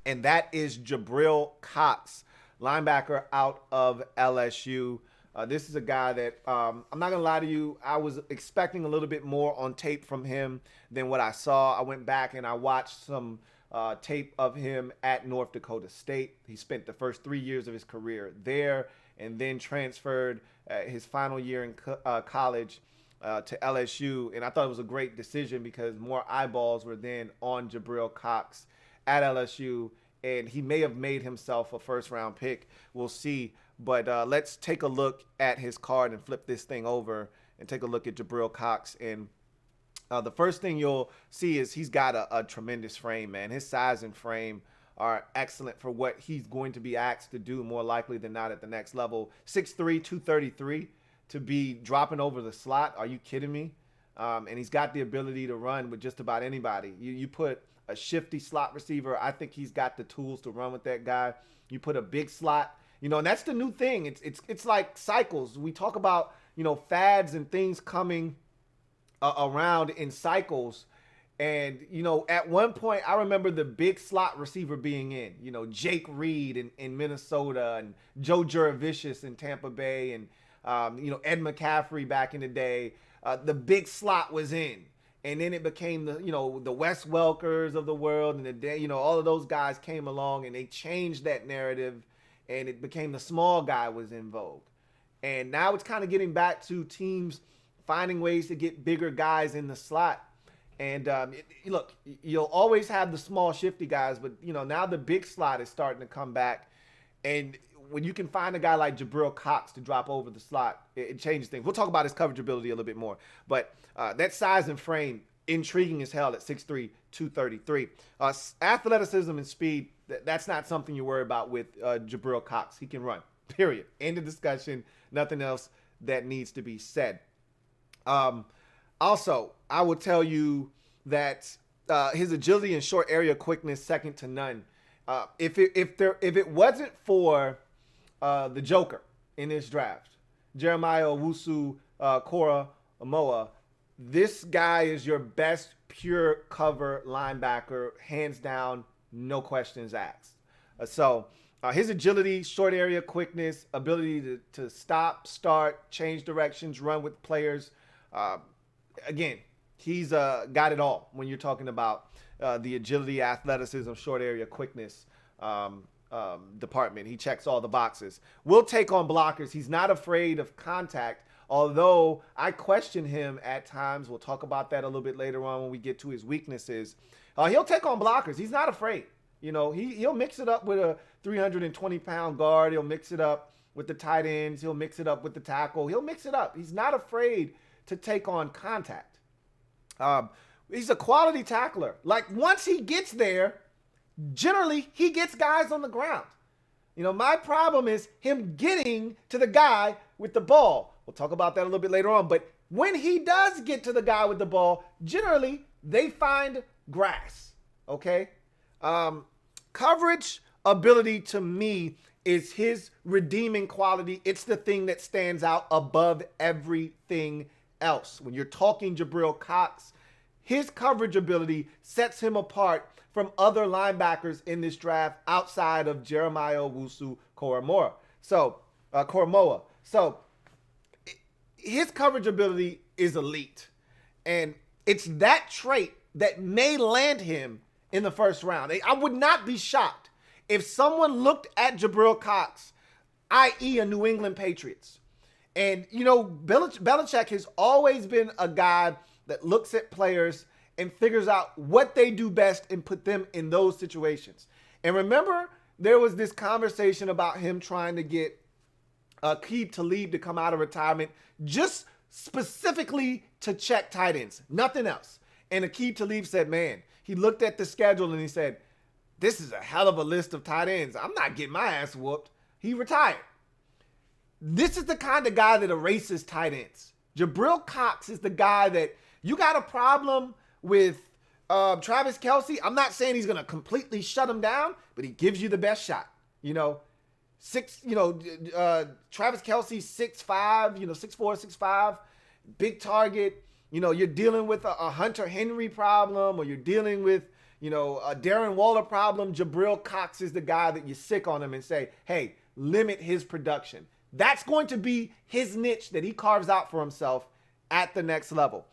and that is Jabril Cox, linebacker out of LSU. This is a guy that I'm not gonna lie to you, I was expecting a little bit more on tape from him than what I saw. I went back and I watched some tape of him at North Dakota State. He spent the first 3 years of his career there, and then transferred his final year in college to LSU. And I thought it was a great decision because more eyeballs were then on Jabril Cox at LSU, and he may have made himself a first-round pick. We'll see. But let's take a look at his card and flip this thing over and take a look at Jabril Cox. And the first thing you'll see is he's got a tremendous frame, man. His size and frame are excellent for what he's going to be asked to do, more likely than not at the next level. 6'3", 233 to be dropping over the slot. Are you kidding me? And he's got the ability to run with just about anybody. You put a shifty slot receiver, I think he's got the tools to run with that guy. You put a big slot, and that's the new thing. It's like cycles. We talk about, fads and things coming around in cycles. And, at one point, I remember the big slot receiver being in, Jake Reed in Minnesota, and Joe Juravicius in Tampa Bay, and, Ed McCaffrey back in the day. The big slot was in. And then it became the Wes Welkers of the world, and all of those guys came along and they changed that narrative, and it became the small guy was in vogue. And now it's kind of getting back to teams finding ways to get bigger guys in the slot. And look, you'll always have the small shifty guys, but now the big slot is starting to come back. And when you can find a guy like Jabril Cox to drop over the slot, it changes things. We'll talk about his coverage ability a little bit more. But that size and frame, intriguing as hell at 6'3", 233. Athleticism and speed, that's not something you worry about with Jabril Cox. He can run, period. End of discussion. Nothing else that needs to be said. Also, I will tell you that his agility and short area quickness, second to none. If it wasn't for the Joker in this draft, Jeremiah Owusu-Koramoah, this guy is your best pure cover linebacker, hands down, no questions asked. So his agility, short area quickness, ability to stop, start, change directions, run with players. Again, he's got it all when you're talking about the agility, athleticism, short area quickness department. He checks all the boxes. Will take on blockers. He's not afraid of contact, although I question him at times. We'll talk about that a little bit later on when we get to his weaknesses. He'll take on blockers. He's not afraid. He'll mix it up with a 320-pound guard. He'll mix it up with the tight ends. He'll mix it up with the tackle. He'll mix it up. He's not afraid to take on contact. He's a quality tackler. Like, once he gets there, generally he gets guys on the ground. My problem is him getting to the guy with the ball. We'll talk about that a little bit later on. But when he does get to the guy with the ball, generally they find grass. Okay? Coverage ability to me is his redeeming quality. It's the thing that stands out above everything else. When you're talking Jabril Cox, his coverage ability sets him apart from other linebackers in this draft outside of Jeremiah Owusu-Koramoah. So his coverage ability is elite. And it's that trait that may land him in the first round. I would not be shocked if someone looked at Jabril Cox, i.e. a New England Patriots. And, Belichick has always been a guy that looks at players and figures out what they do best and put them in those situations. And remember, there was this conversation about him trying to get Aqib Talib to come out of retirement just specifically to check tight ends, nothing else. And Aqib Talib said, man, he looked at the schedule and he said, this is a hell of a list of tight ends. I'm not getting my ass whooped. He retired. This is the kind of guy that erases tight ends. Jabril Cox is the guy that you got a problem with Travis Kelce. I'm not saying he's going to completely shut him down, but he gives you the best shot. Travis Kelce, 6'5", 6'4", 6'5", big target. You're dealing with a Hunter Henry problem, or you're dealing with, Darren Waller problem, Jabril Cox is the guy that you sick on him and say, hey, limit his production. That's going to be his niche that he carves out for himself at the next level.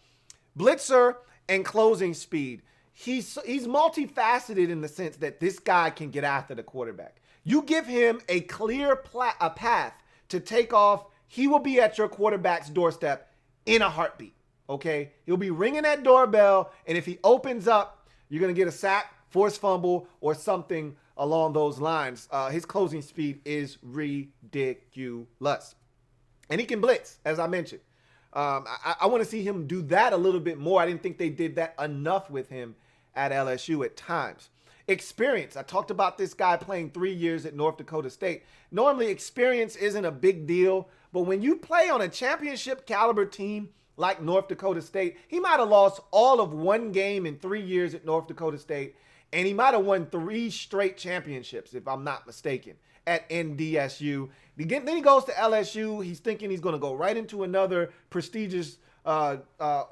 Blitzer and closing speed. He's multifaceted in the sense that this guy can get after the quarterback. You give him a clear path to take off, he will be at your quarterback's doorstep in a heartbeat, okay? He'll be ringing that doorbell, and if he opens up, you're going to get a sack, forced fumble, or something along those lines. His closing speed is ridiculous. And he can blitz, as I mentioned. I want to see him do that a little bit more. I didn't think they did that enough with him at LSU at times. Experience. I talked about this guy playing 3 years at North Dakota State. Normally, experience isn't a big deal, but when you play on a championship caliber team like North Dakota State, he might have lost all of one game in 3 years at North Dakota State, and he might have won 3 straight championships, if I'm not mistaken, at NDSU. Then he goes to LSU. He's thinking he's going to go right into another prestigious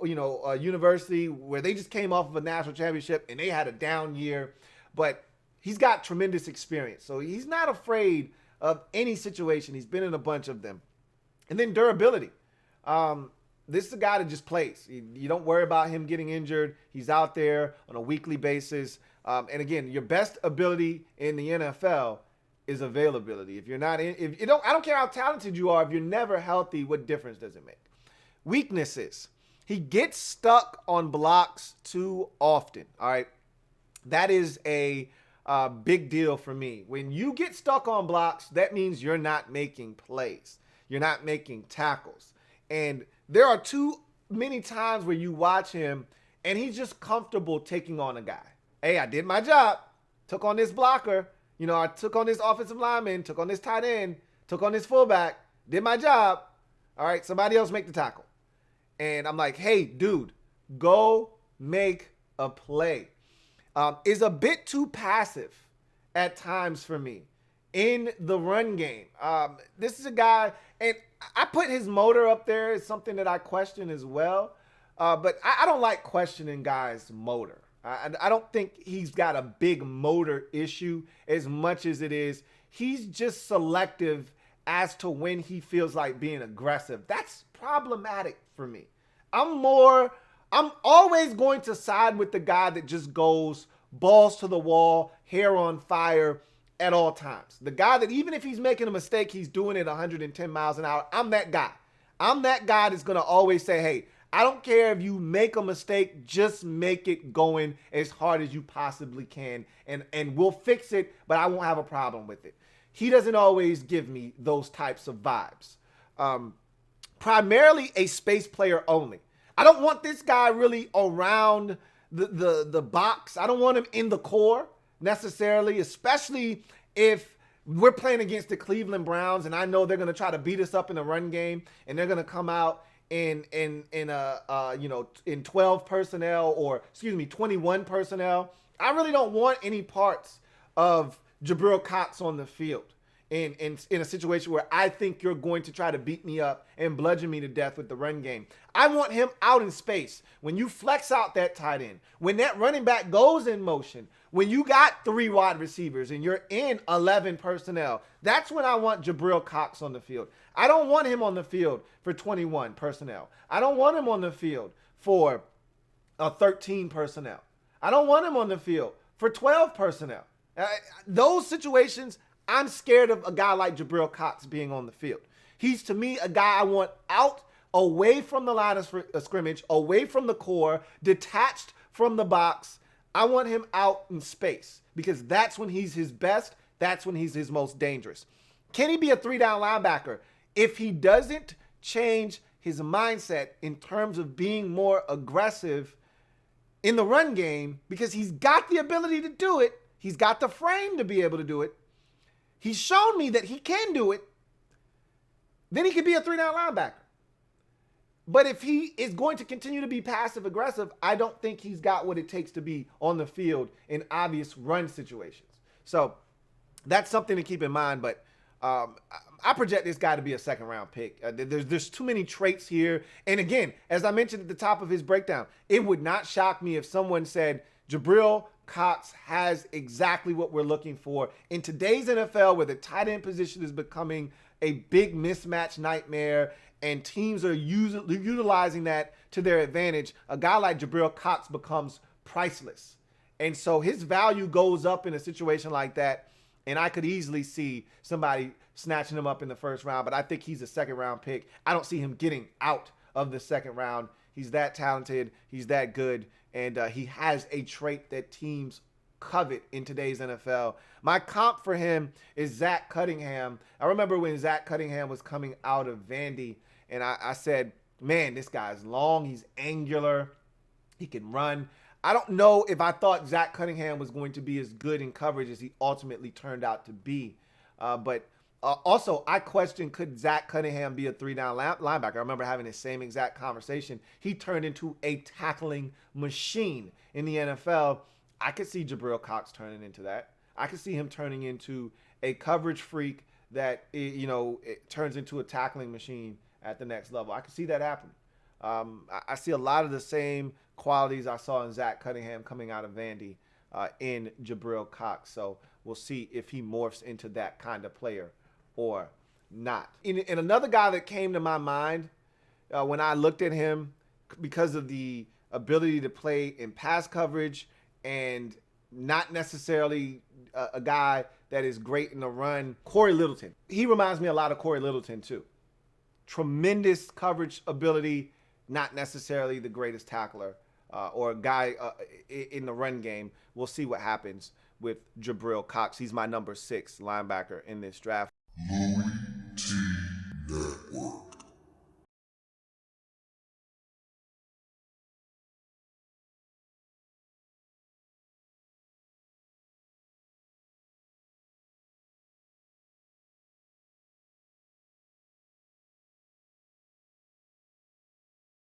university where they just came off of a national championship and they had a down year. But he's got tremendous experience. So he's not afraid of any situation. He's been in a bunch of them. And then durability. This is a guy that just plays. You don't worry about him getting injured. He's out there on a weekly basis. And again, your best ability in the NFL is availability. If you're not in, I don't care how talented you are, if you're never healthy, what difference does it make? Weaknesses. He gets stuck on blocks too often. All right. That is a big deal for me. When you get stuck on blocks, that means you're not making plays. You're not making tackles. And there are too many times where you watch him and he's just comfortable taking on a guy. Hey, I did my job. Took on this blocker. I took on this offensive lineman, took on this tight end, took on this fullback, did my job. All right, somebody else make the tackle. And I'm like, hey, dude, go make a play. Is a bit too passive at times for me in the run game. This is a guy, and I put his motor up there as something that I question as well. But I don't like questioning guys' motor. I don't think he's got a big motor issue as much as it is he's just selective as to when he feels like being aggressive. That's problematic for me. I'm always going to side with the guy that just goes balls to the wall, hair on fire at all times. The guy that even if he's making a mistake, he's doing it 110 miles an hour. I'm that guy. I'm that guy that's going to always say, hey, I don't care if you make a mistake, just make it going as hard as you possibly can, and we'll fix it, but I won't have a problem with it. He doesn't always give me those types of vibes. Primarily a space player only. I don't want this guy really around the box. I don't want him in the core necessarily, especially if we're playing against the Cleveland Browns and I know they're going to try to beat us up in the run game and they're going to come out in 12 personnel, or 21 personnel. I really don't want any parts of Jabril Cox on the field in a situation where I think you're going to try to beat me up and bludgeon me to death with the run game. I want him out in space. When you flex out that tight end, when that running back goes in motion, when you got 3 wide receivers and you're in 11 personnel, that's when I want Jabril Cox on the field. I don't want him on the field for 21 personnel. I don't want him on the field for 13 personnel. I don't want him on the field for 12 personnel. Those situations, I'm scared of a guy like Jabril Cox being on the field. He's, to me, a guy I want out, away from the line of scrimmage, away from the core, detached from the box. I want him out in space because that's when he's his best. That's when he's his most dangerous. Can he be a 3-down linebacker if he doesn't change his mindset in terms of being more aggressive in the run game? Because he's got the ability to do it. He's got the frame to be able to do it. He's shown me that he can do it. Then he could be a 3-down linebacker. But if he is going to continue to be passive aggressive, I don't think he's got what it takes to be on the field in obvious run situations. So that's something to keep in mind. But I project this guy to be a 2nd-round pick. There's too many traits here. And again, as I mentioned at the top of his breakdown, it would not shock me if someone said Jabril Cox has exactly what we're looking for. In today's NFL, where the tight end position is becoming a big mismatch nightmare and teams are utilizing that to their advantage, a guy like Jabril Cox becomes priceless. And so his value goes up in a situation like that. And I could easily see somebody snatching him up in the first round, but I think he's a second round pick. I don't see him getting out of the second round. He's that talented. He's that good. And he has a trait that teams covet in today's NFL. My comp for him is Zach Cunningham. I remember when Zach Cunningham was coming out of Vandy, and I said, man, this guy's long. He's angular. He can run. I don't know if I thought Zach Cunningham was going to be as good in coverage as he ultimately turned out to be. But also, I question, could Zach Cunningham be a three-down linebacker? I remember having the same exact conversation. He turned into a tackling machine in the NFL. I could see Jabril Cox turning into that. I could see him turning into a coverage freak that, it turns into a tackling machine at the next level. I could see that happen. I see a lot of the same qualities I saw in Zach Cunningham coming out of Vandy in Jabril Cox. So we'll see if he morphs into that kind of player or not. And another guy that came to my mind when I looked at him, because of the ability to play in pass coverage and not necessarily a guy that is great in the run, Corey Littleton. He reminds me a lot of Corey Littleton too. Tremendous coverage ability, not necessarily the greatest tackler or a guy in the run game. We'll see what happens with Jabril Cox. He's my number 6 linebacker in this draft. Louie